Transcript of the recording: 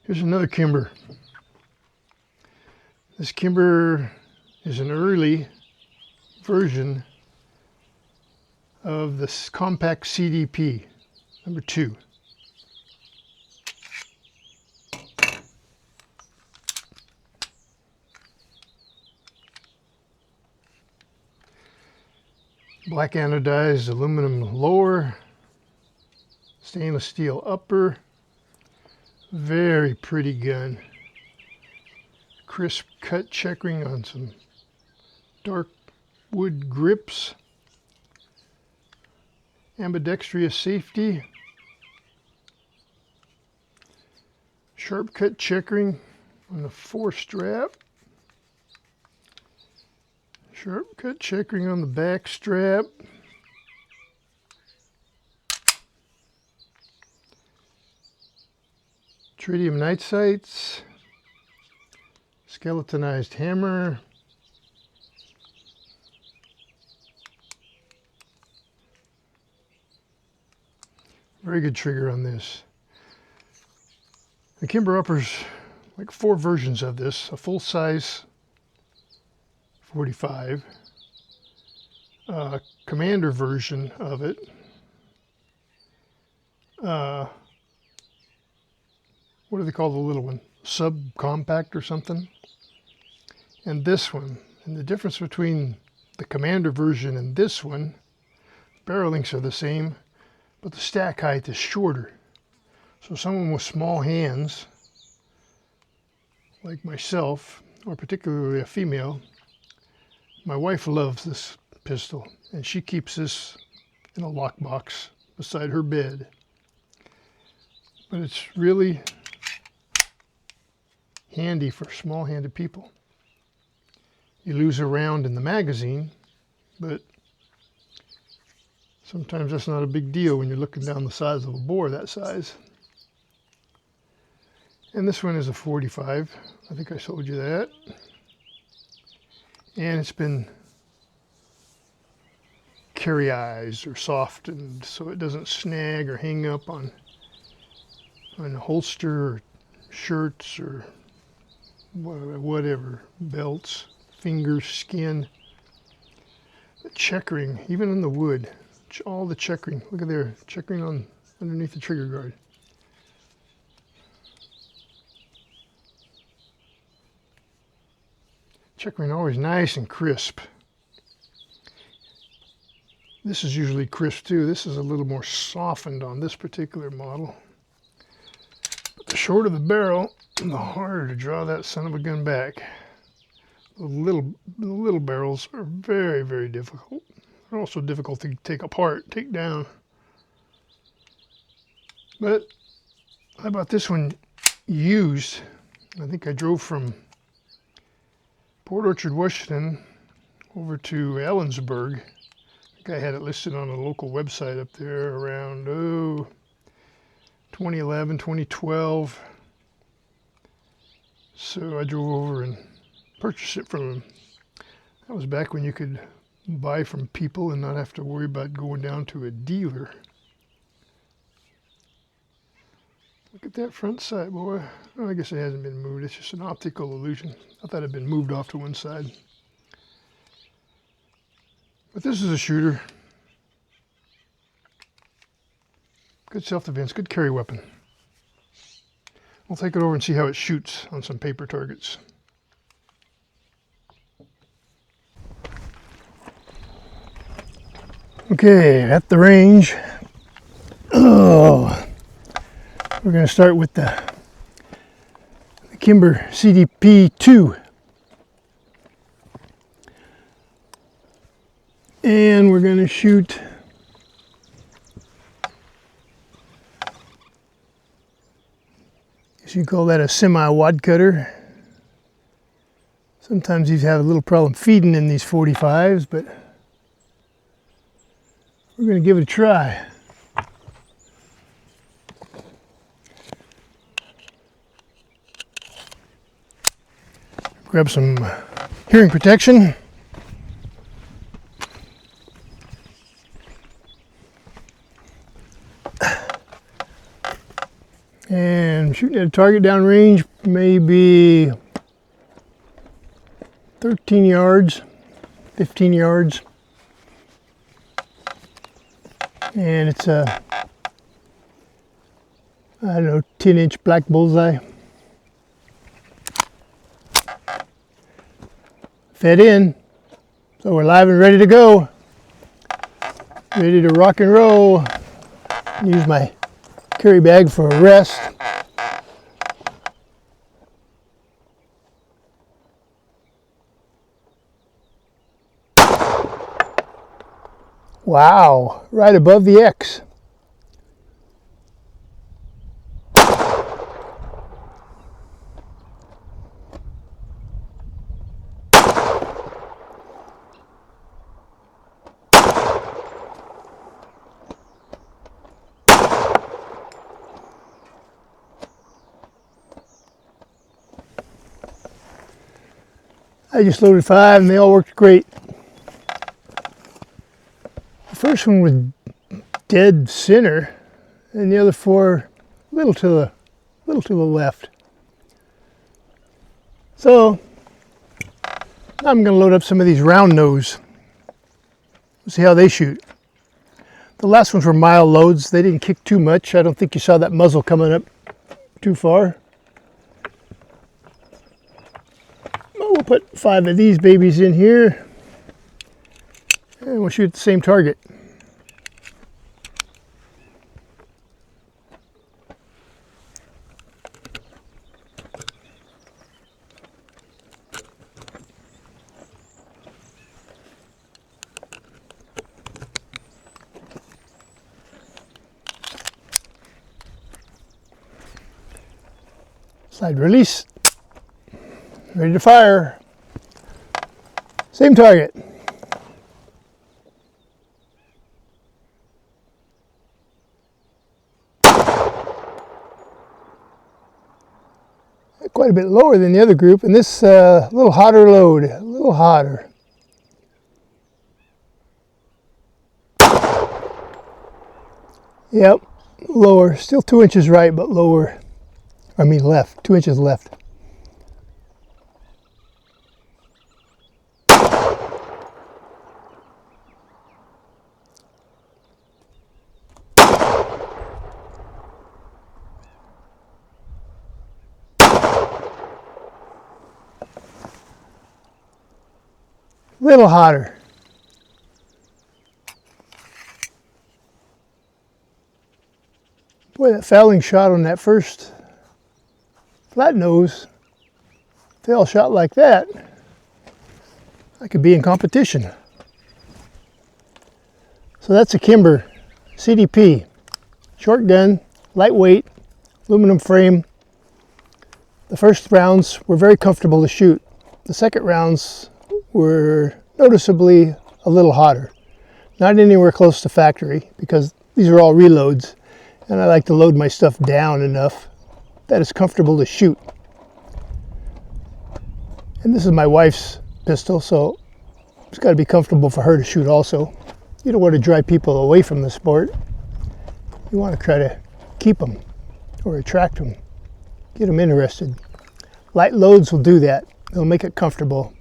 Here's another Kimber. This Kimber is an early version of this compact CDP, number 2. Black anodized aluminum lower, stainless steel upper. Very pretty gun. Crisp cut checkering on some dark wood grips. Ambidextrous safety. Sharp cut checkering on the forestrap. Sharp cut checkering on the back strap. Tritium night sights. Skeletonized hammer. Very good trigger on this. The Kimber offers like 4 versions of this. A full-size 45, commander version of it, what do they call the little one? Subcompact or something? And this one. And the difference between the commander version and this one, barrel lengths are the same, but the stack height is shorter. So someone with small hands, like myself, or particularly a female, my wife loves this pistol, and she keeps this in a lockbox beside her bed. But it's really handy for small-handed people. You lose a round in the magazine, but sometimes that's not a big deal when you're looking down the size of a bore that size. And this one is a 45. I think I showed you that. And it's been carry-ized or softened so it doesn't snag or hang up on a holster or shirts or whatever, belts, fingers, skin. The checkering, even in the wood, all the checkering. Look at there, checkering on underneath the trigger guard. Checkering always nice and crisp. This is usually crisp too. This is a little more softened on this particular model. But the shorter the barrel, the harder to draw that son of a gun back. The little barrels are very, very difficult. They're also difficult to take apart, take down. But I bought this one used. I think I drove from Port Orchard, Washington, over to Ellensburg. I think I had it listed on a local website up there around 2011, 2012. So I drove over and purchased it from him. That was back when you could buy from people and not have to worry about going down to a dealer. Look at that front sight, boy. Well, I guess it hasn't been moved. It's just an optical illusion. I thought it had been moved off to one side. But this is a shooter. Good self-defense, good carry weapon. We'll take it over and see how it shoots on some paper targets. Okay, at the range. Oh. We're going to start with the Kimber CDP 2. And we're going to shoot you call that a semi-wad cutter. Sometimes these have a little problem feeding in these 45s, but we're going to give it a try. Grab some hearing protection. And shooting at a target downrange, maybe 13 yards, 15 yards. And it's a, I don't know, 10-inch black bullseye. Fed in, so we're live and ready to go. Ready to rock and roll. Use my carry bag for a rest. Wow, right above the X. I just loaded 5 and they all worked great. The first one was dead center and the other 4 a little to the left. So I'm going to load up some of these round nose. See how they shoot. The last ones were mild loads. They didn't kick too much. I don't think you saw that muzzle coming up too far. We'll put 5 of these babies in here and we'll shoot at the same target. Slide release. Ready to fire. Same target. Quite a bit lower than the other group, and this a little hotter load, a little hotter. Yep, lower, still 2 inches right, but lower. I mean left, 2 inches left. Little hotter. Boy, that fouling shot on that first flat nose, if they all shot like that, I could be in competition. So that's a Kimber CDP. Short gun, lightweight, aluminum frame. The first rounds were very comfortable to shoot. The second rounds were noticeably a little hotter. Not anywhere close to factory because these are all reloads and I like to load my stuff down enough that it's comfortable to shoot. And this is my wife's pistol, so it's got to be comfortable for her to shoot also. You don't want to drive people away from the sport. You want to try to keep them or attract them, get them interested. Light loads will do that. They'll make it comfortable.